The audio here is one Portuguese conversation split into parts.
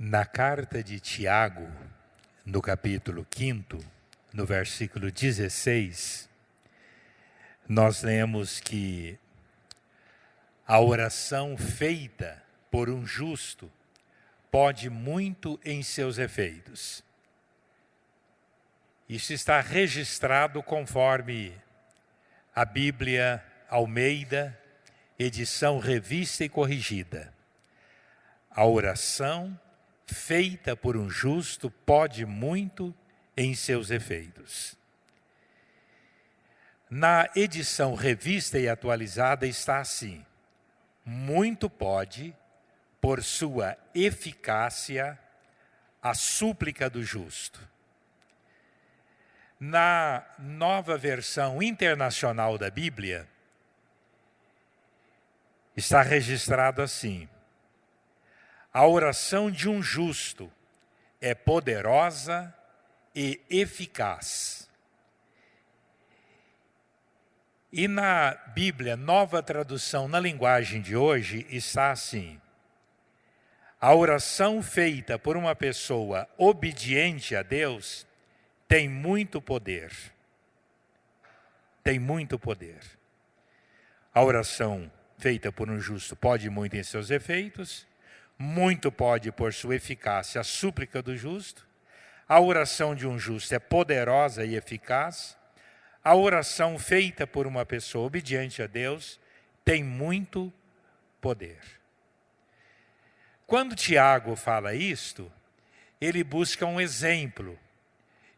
Na carta de Tiago, no capítulo 5, no versículo 16, nós lemos que a oração feita por um justo pode muito em seus efeitos. Isso está registrado conforme a Bíblia Almeida, edição revista e corrigida. A oração feita por um justo pode muito em seus efeitos. Na edição revista e atualizada está assim: muito pode, por sua eficácia, a súplica do justo. Na nova versão internacional da Bíblia, está registrado assim: a oração de um justo é poderosa e eficaz. E na Bíblia, nova tradução na linguagem de hoje, está assim: a oração feita por uma pessoa obediente a Deus tem muito poder. Tem muito poder. A oração feita por um justo pode muito em seus efeitos, muito pode por sua eficácia a súplica do justo. A oração de um justo é poderosa e eficaz. A oração feita por uma pessoa obediente a Deus tem muito poder. Quando Tiago fala isto, ele busca um exemplo.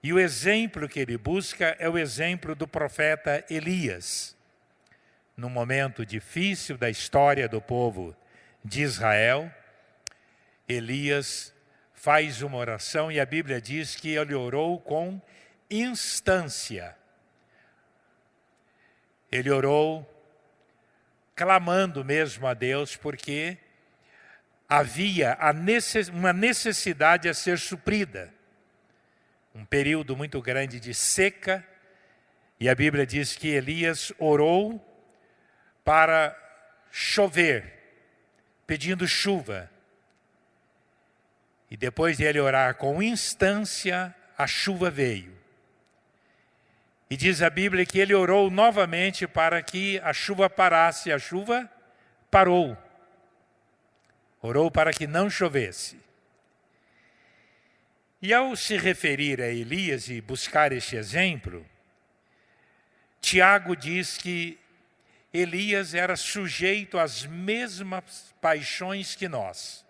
E o exemplo que ele busca é o exemplo do profeta Elias. Num momento difícil da história do povo de Israel, Elias faz uma oração e a Bíblia diz que ele orou com instância. Ele orou clamando mesmo a Deus, porque havia uma necessidade a ser suprida. Um período muito grande de seca, e a Bíblia diz que Elias orou para chover, pedindo chuva. E depois de ele orar com instância, a chuva veio. E diz a Bíblia que ele orou novamente para que a chuva parasse. A chuva parou. Orou para que não chovesse. E ao se referir a Elias e buscar este exemplo, Tiago diz que Elias era sujeito às mesmas paixões que nós.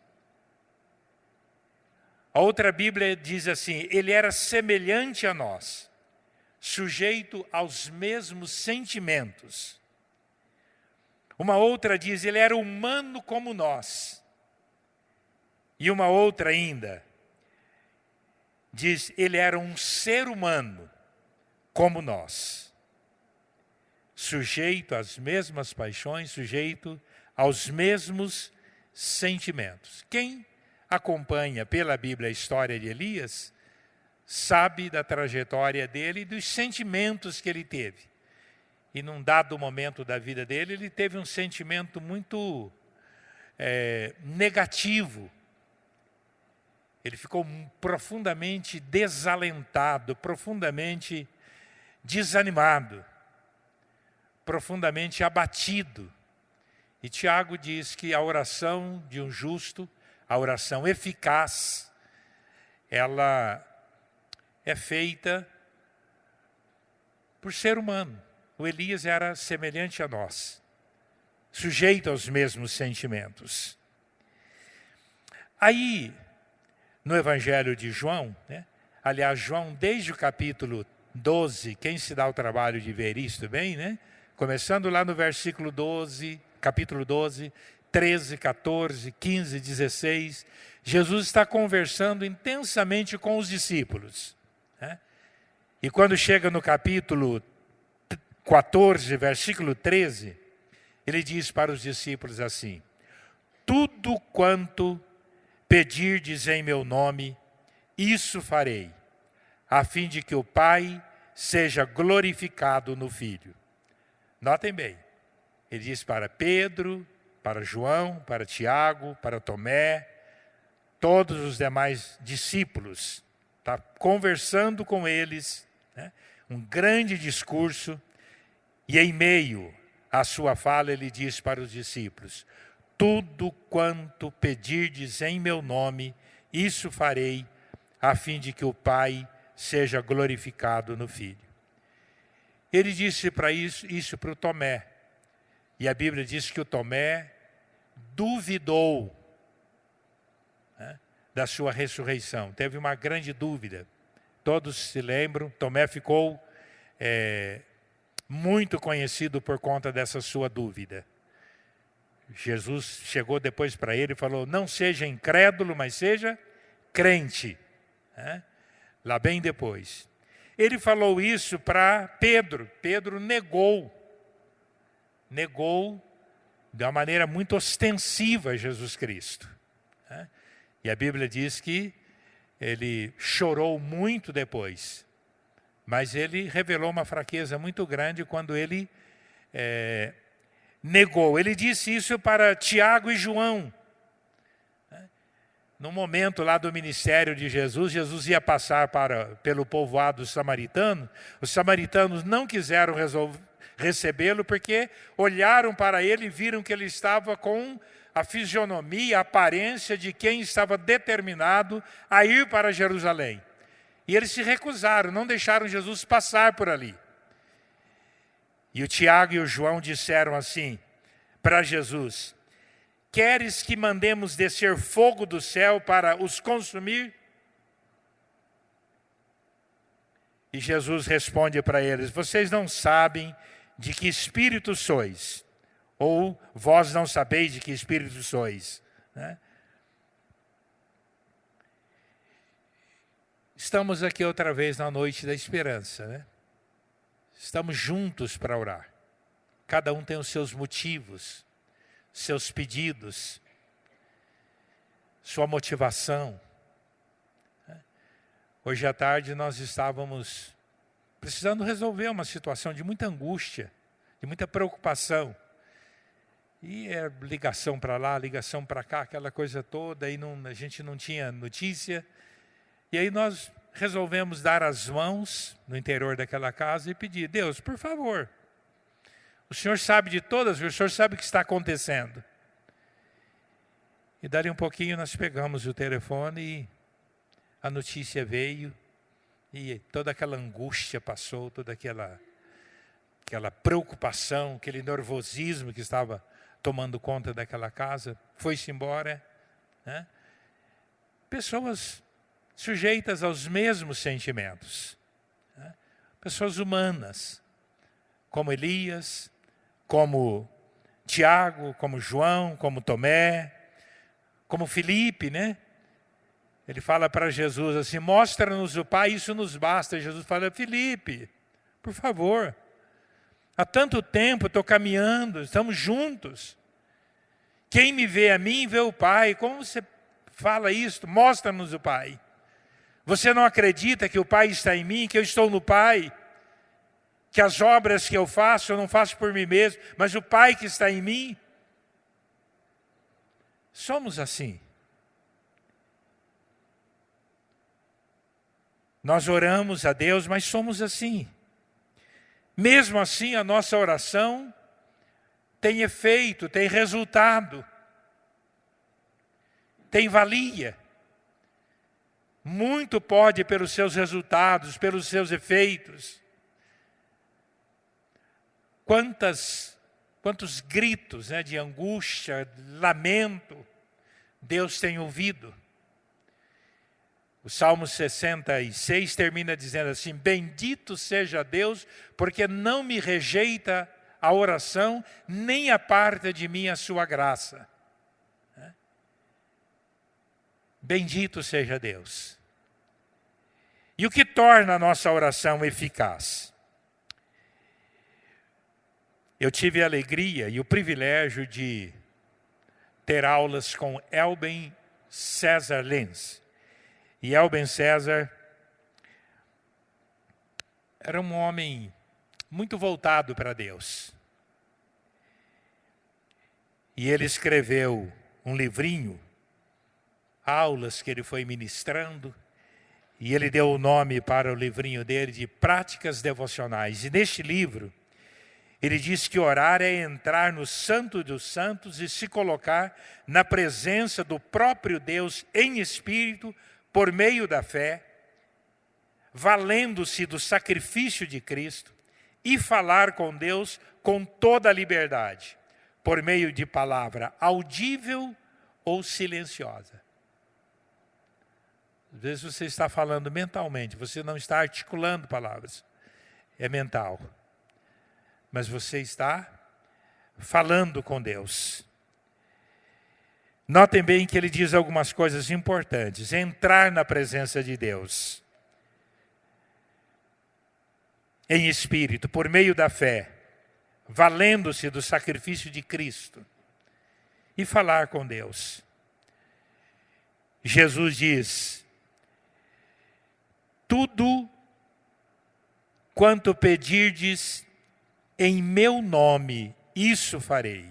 A outra Bíblia diz assim: ele era semelhante a nós, sujeito aos mesmos sentimentos. Uma outra diz: ele era humano como nós. E uma outra ainda diz: ele era um ser humano como nós, sujeito às mesmas paixões, sujeito aos mesmos sentimentos. Quem acompanha pela Bíblia a história de Elias sabe da trajetória dele e dos sentimentos que ele teve. E num dado momento da vida dele, ele teve um sentimento muito negativo. Ele ficou profundamente desalentado, profundamente desanimado, profundamente abatido. E Tiago diz que a oração de um justo, a oração eficaz, ela é feita por ser humano. O Elias era semelhante a nós, sujeito aos mesmos sentimentos. Aí, no Evangelho de João, aliás, João, desde o capítulo 12, quem se dá o trabalho de ver isto bem, começando lá no versículo 12, capítulo 12, 13, 14, 15, 16, Jesus está conversando intensamente com os discípulos. E quando chega no capítulo 14, versículo 13, ele diz para os discípulos assim: tudo quanto pedirdes em meu nome, isso farei, a fim de que o Pai seja glorificado no Filho. Notem bem, ele diz para Pedro, para João, para Tiago, para Tomé, todos os demais discípulos, está conversando com eles, né? Um grande discurso, e em meio à sua fala ele diz para os discípulos: tudo quanto pedirdes em meu nome, isso farei, a fim de que o Pai seja glorificado no Filho. Ele disse isso para o Tomé, e a Bíblia diz que o Tomé duvidou, né, da sua ressurreição, teve uma grande dúvida. Todos se lembram, Tomé ficou muito conhecido por conta dessa sua dúvida. Jesus chegou depois para ele e falou: não seja incrédulo, mas seja crente. Lá bem depois. Ele falou isso para Pedro. Pedro negou de uma maneira muito ostensiva Jesus Cristo. E a Bíblia diz que ele chorou muito depois. Mas ele revelou uma fraqueza muito grande quando ele negou. Ele disse isso para Tiago e João. No momento lá do ministério de Jesus, Jesus ia passar pelo povoado samaritano. Os samaritanos não quiseram recebê-lo porque olharam para ele e viram que ele estava com a fisionomia, a aparência de quem estava determinado a ir para Jerusalém. E eles se recusaram, não deixaram Jesus passar por ali. E o Tiago e o João disseram assim para Jesus: queres que mandemos descer fogo do céu para os consumir? E Jesus responde para eles: vocês não sabem de que espírito sois, ou vós não sabeis de que espírito sois, né? Estamos aqui outra vez na noite da esperança, né? Estamos juntos para orar. Cada um tem os seus motivos, seus pedidos, sua motivação. Hoje à tarde nós estávamos precisando resolver uma situação de muita angústia, de muita preocupação. E é ligação para lá, ligação para cá, aquela coisa toda, e a gente não tinha notícia. E aí nós resolvemos dar as mãos no interior daquela casa e pedir: Deus, por favor, o Senhor sabe de todas, o Senhor sabe o que está acontecendo. E dali um pouquinho nós pegamos o telefone e a notícia veio, e toda aquela angústia passou, toda aquela preocupação, aquele nervosismo que estava tomando conta daquela casa, foi-se embora, né? Pessoas sujeitas aos mesmos sentimentos, né? Pessoas humanas, como Elias, como Tiago, como João, como Tomé, como Filipe, né? Ele fala para Jesus assim: mostra-nos o Pai, isso nos basta. E Jesus fala: Filipe, por favor, há tanto tempo estou caminhando, estamos juntos. Quem me vê a mim, vê o Pai. Como você fala isso? Mostra-nos o Pai. Você não acredita que o Pai está em mim, que eu estou no Pai? Que as obras que eu não faço por mim mesmo, mas o Pai que está em mim? Somos assim. Nós oramos a Deus, mas somos assim. Mesmo assim, a nossa oração tem efeito, tem resultado, tem valia. Muito pode pelos seus resultados, pelos seus efeitos. Quantos gritos, né, de angústia, lamento, Deus tem ouvido. O Salmo 66 termina dizendo assim: bendito seja Deus, porque não me rejeita a oração, nem aparta de mim a sua graça. Bendito seja Deus. E o que torna a nossa oração eficaz? Eu tive a alegria e o privilégio de ter aulas com Elben César Lenz. E Elben César era um homem muito voltado para Deus. E ele escreveu um livrinho aulas que ele foi ministrando, e ele deu o nome para o livrinho dele de Práticas Devocionais. E neste livro, ele diz que orar é entrar no Santo dos Santos e se colocar na presença do próprio Deus em espírito, por meio da fé, valendo-se do sacrifício de Cristo, e falar com Deus com toda a liberdade, por meio de palavra audível ou silenciosa. Às vezes você está falando mentalmente, você não está articulando palavras, é mental. Mas você está falando com Deus. Notem bem que ele diz algumas coisas importantes. Entrar na presença de Deus em espírito, por meio da fé, valendo-se do sacrifício de Cristo, e falar com Deus. Jesus diz: tudo quanto pedirdes em meu nome, isso farei.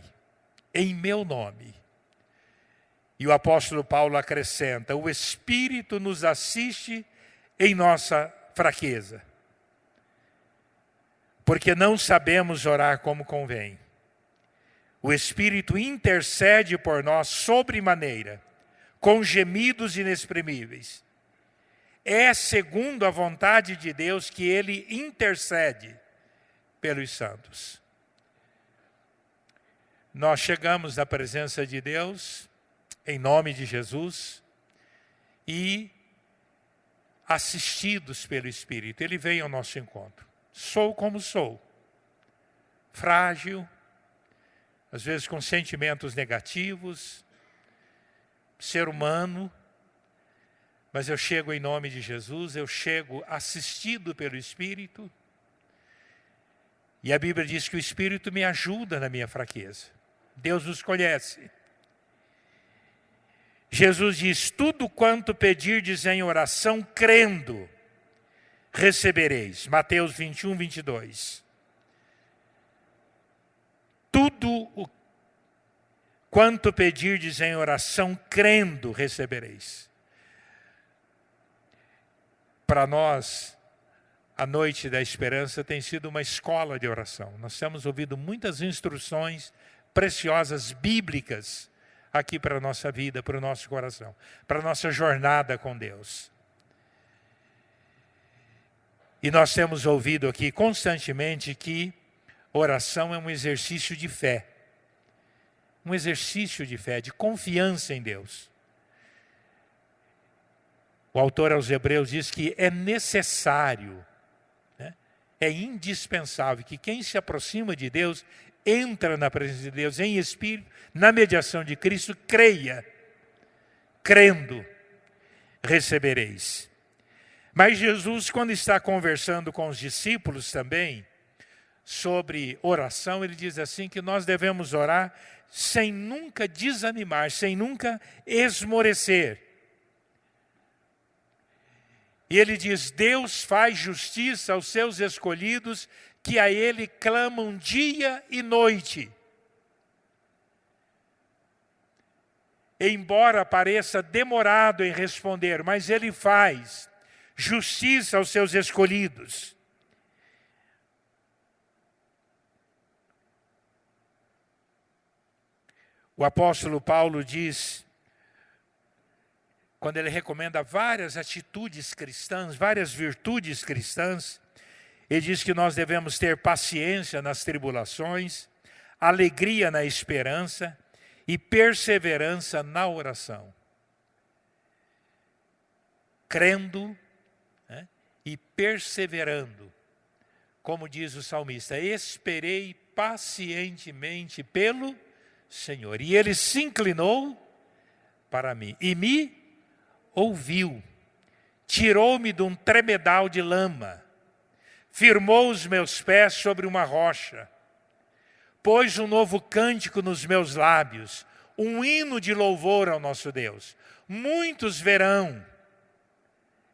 Em meu nome. E o apóstolo Paulo acrescenta: o Espírito nos assiste em nossa fraqueza, porque não sabemos orar como convém. O Espírito intercede por nós sobremaneira, com gemidos inexprimíveis. É segundo a vontade de Deus que ele intercede pelos santos. Nós chegamos na presença de Deus, em nome de Jesus, e assistidos pelo Espírito, ele vem ao nosso encontro. Sou como sou, frágil, às vezes com sentimentos negativos, ser humano, mas eu chego em nome de Jesus, eu chego assistido pelo Espírito, e a Bíblia diz que o Espírito me ajuda na minha fraqueza. Deus nos conhece. Jesus diz: tudo quanto pedirdes em oração, crendo, recebereis. Mateus 21, 22. Tudo quanto pedirdes em oração, crendo, recebereis. Para nós, a Noite da Esperança tem sido uma escola de oração. Nós temos ouvido muitas instruções preciosas, bíblicas, aqui para a nossa vida, para o nosso coração, para a nossa jornada com Deus. E nós temos ouvido aqui constantemente que oração é um exercício de fé. Um exercício de fé, de confiança em Deus. O autor aos Hebreus diz que é necessário, é indispensável que quem se aproxima de Deus, entra na presença de Deus em espírito, na mediação de Cristo, creia. Crendo, recebereis. Mas Jesus, quando está conversando com os discípulos também, sobre oração, ele diz assim que nós devemos orar sem nunca desanimar, sem nunca esmorecer. E ele diz: Deus faz justiça aos seus escolhidos, que a ele clamam dia e noite. Embora pareça demorado em responder, mas ele faz justiça aos seus escolhidos. O apóstolo Paulo diz, quando ele recomenda várias atitudes cristãs, várias virtudes cristãs, ele diz que nós devemos ter paciência nas tribulações, alegria na esperança e perseverança na oração. Crendo, e perseverando, como diz o salmista: esperei pacientemente pelo Senhor, e ele se inclinou para mim e me ouviu, tirou-me de um tremedal de lama, firmou os meus pés sobre uma rocha, pôs um novo cântico nos meus lábios, um hino de louvor ao nosso Deus. Muitos verão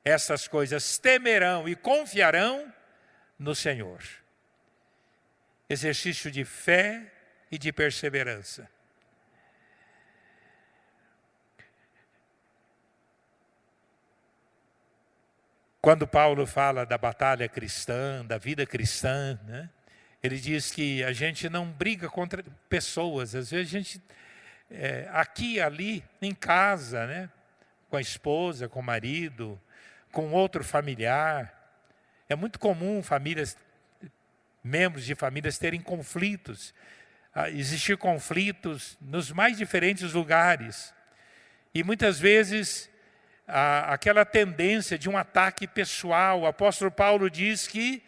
essas coisas, temerão e confiarão no Senhor. Exercício de fé e de perseverança. Quando Paulo fala da batalha cristã, da vida cristã, né? Ele diz que a gente não briga contra pessoas. Às vezes a gente, aqui e ali, em casa, né? Com a esposa, com o marido, com outro familiar. É muito comum membros de famílias terem conflitos. Existir conflitos nos mais diferentes lugares. E muitas vezes aquela tendência de um ataque pessoal. O apóstolo Paulo diz que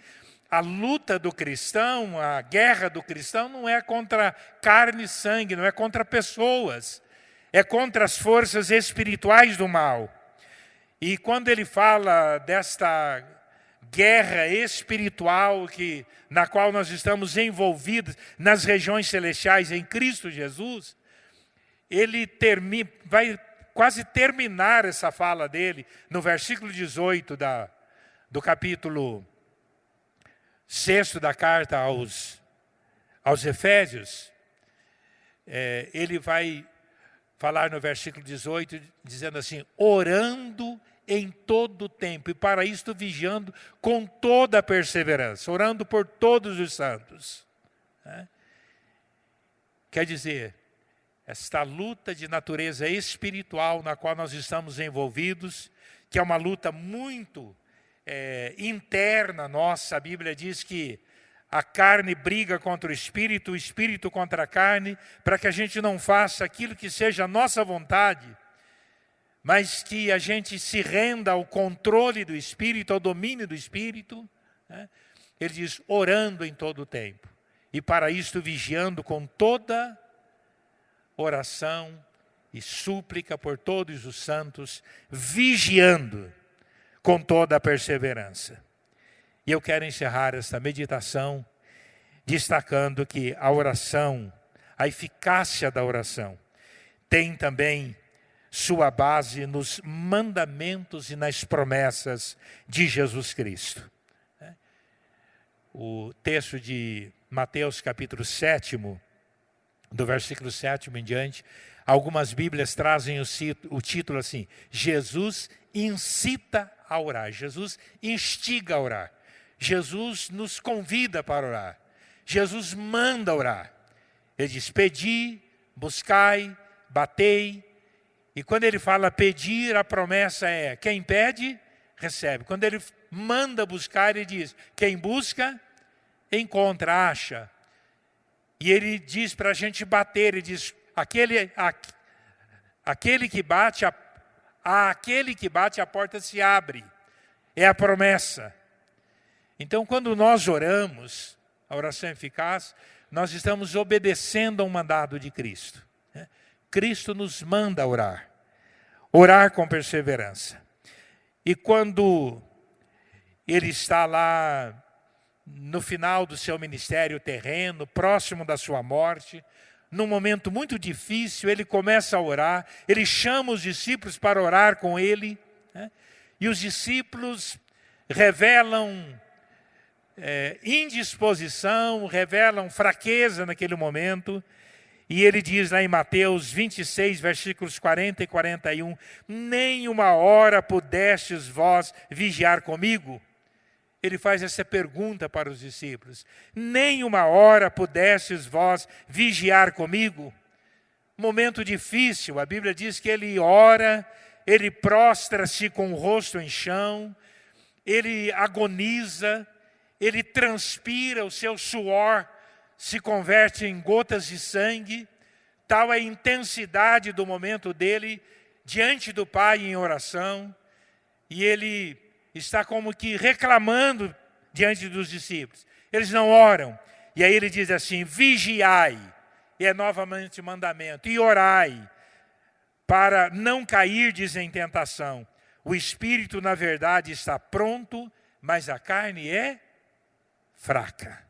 a luta do cristão, a guerra do cristão não é contra carne e sangue, não é contra pessoas. É contra as forças espirituais do mal. E quando ele fala desta guerra espiritual na qual nós estamos envolvidos nas regiões celestiais em Cristo Jesus, ele vai quase terminar essa fala dele no versículo 18 do capítulo 6 da carta aos Efésios. Ele vai falar no versículo 18, dizendo assim: orando em todo o tempo, e para isto vigiando com toda a perseverança, orando por todos os santos. Quer dizer, esta luta de natureza espiritual na qual nós estamos envolvidos, que é uma luta muito interna nossa. A Bíblia diz que a carne briga contra o espírito contra a carne, para que a gente não faça aquilo que seja a nossa vontade, mas que a gente se renda ao controle do Espírito, ao domínio do Espírito. Ele diz, orando em todo o tempo, e para isto vigiando com toda oração e súplica por todos os santos, vigiando com toda a perseverança. E eu quero encerrar esta meditação destacando que a oração, a eficácia da oração, tem também sua base nos mandamentos e nas promessas de Jesus Cristo. O texto de Mateus capítulo 7, do versículo 7 em diante, algumas Bíblias trazem o título assim: Jesus incita a orar, Jesus instiga a orar, Jesus nos convida para orar, Jesus manda orar. Ele diz, pedi, buscai, batei. E quando ele fala pedir, a promessa é, quem pede, recebe. Quando ele manda buscar, ele diz, quem busca, encontra, acha. E ele diz para a gente bater, ele diz, aquele que bate, aquele que bate, a porta se abre. É a promessa. Então, quando nós oramos, a oração eficaz, nós estamos obedecendo ao mandado de Cristo. Cristo nos manda orar. Orar com perseverança. E quando ele está lá no final do seu ministério terreno, próximo da sua morte, num momento muito difícil, ele começa a orar, ele chama os discípulos para orar com ele, e os discípulos revelam indisposição, revelam fraqueza naquele momento, e ele diz lá em Mateus 26, versículos 40 e 41, nem uma hora pudestes vós vigiar comigo? Ele faz essa pergunta para os discípulos. Nem uma hora pudestes vós vigiar comigo? Momento difícil, a Bíblia diz que ele ora, ele prostra-se com o rosto em chão, ele agoniza, ele transpira, o seu suor se converte em gotas de sangue. Tal é a intensidade do momento dele diante do Pai em oração. E ele está como que reclamando diante dos discípulos. Eles não oram. E aí ele diz assim, vigiai. E é novamente mandamento. E orai, para não cairdes em tentação. O espírito, na verdade, está pronto, mas a carne é fraca.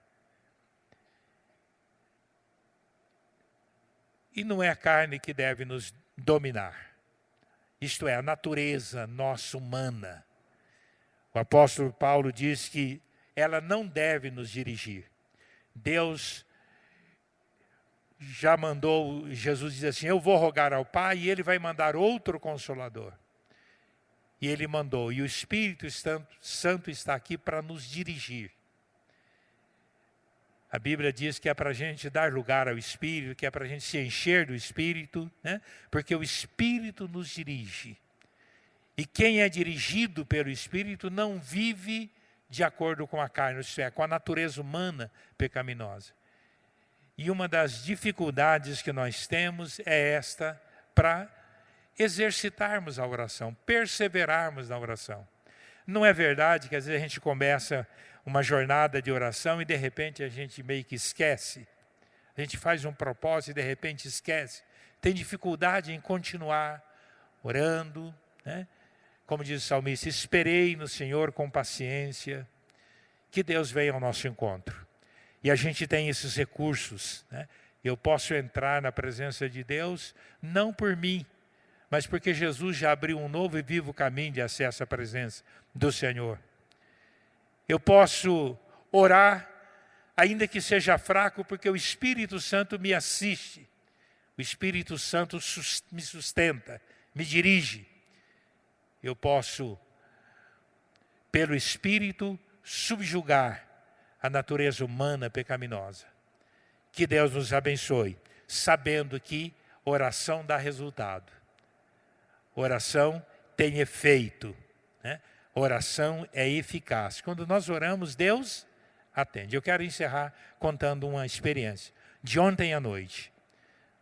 E não é a carne que deve nos dominar. Isto é, a natureza nossa humana. O apóstolo Paulo diz que ela não deve nos dirigir. Deus já mandou, Jesus diz assim, eu vou rogar ao Pai e Ele vai mandar outro Consolador. E Ele mandou. E o Espírito Santo está aqui para nos dirigir. A Bíblia diz que é para a gente dar lugar ao Espírito, que é para a gente se encher do Espírito, né? Porque o Espírito nos dirige. E quem é dirigido pelo Espírito não vive de acordo com a carne, isto é, com a natureza humana pecaminosa. E uma das dificuldades que nós temos é esta, para exercitarmos a oração, perseverarmos na oração. Não é verdade que às vezes a gente começa uma jornada de oração e de repente a gente meio que esquece. A gente faz um propósito e de repente esquece. Tem dificuldade em continuar orando, né? Como diz o salmista, esperei no Senhor com paciência, que Deus venha ao nosso encontro. E a gente tem esses recursos, né? Eu posso entrar na presença de Deus, não por mim, mas porque Jesus já abriu um novo e vivo caminho de acesso à presença do Senhor. Eu posso orar, ainda que seja fraco, porque o Espírito Santo me assiste. O Espírito Santo me sustenta, me dirige. Eu posso, pelo Espírito, subjugar a natureza humana pecaminosa. Que Deus nos abençoe, sabendo que oração dá resultado. Oração tem efeito, né? Oração é eficaz. Quando nós oramos, Deus atende. Eu quero encerrar contando uma experiência de ontem à noite.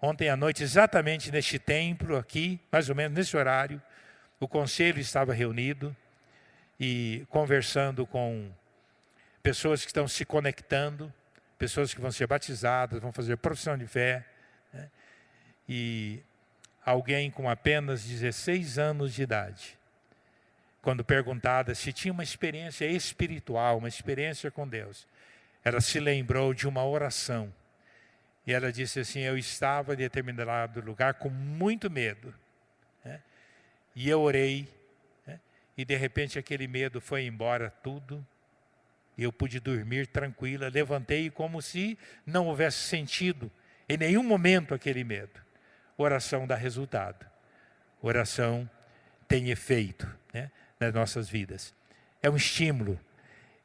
Ontem à noite, exatamente neste templo aqui, mais ou menos nesse horário, o conselho estava reunido e conversando com pessoas que estão se conectando, pessoas que vão ser batizadas, vão fazer profissão de fé, né? E alguém com apenas 16 anos de idade, quando perguntada se tinha uma experiência espiritual, uma experiência com Deus, ela se lembrou de uma oração. E ela disse assim, eu estava em determinado lugar com muito medo, né? E eu orei, né? E de repente aquele medo foi embora tudo. E eu pude dormir tranquila, levantei como se não houvesse sentido em nenhum momento aquele medo. Oração dá resultado. Oração tem efeito, né, nas nossas vidas. É um estímulo,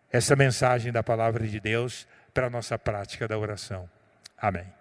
essa mensagem da palavra de Deus para a nossa prática da oração. Amém.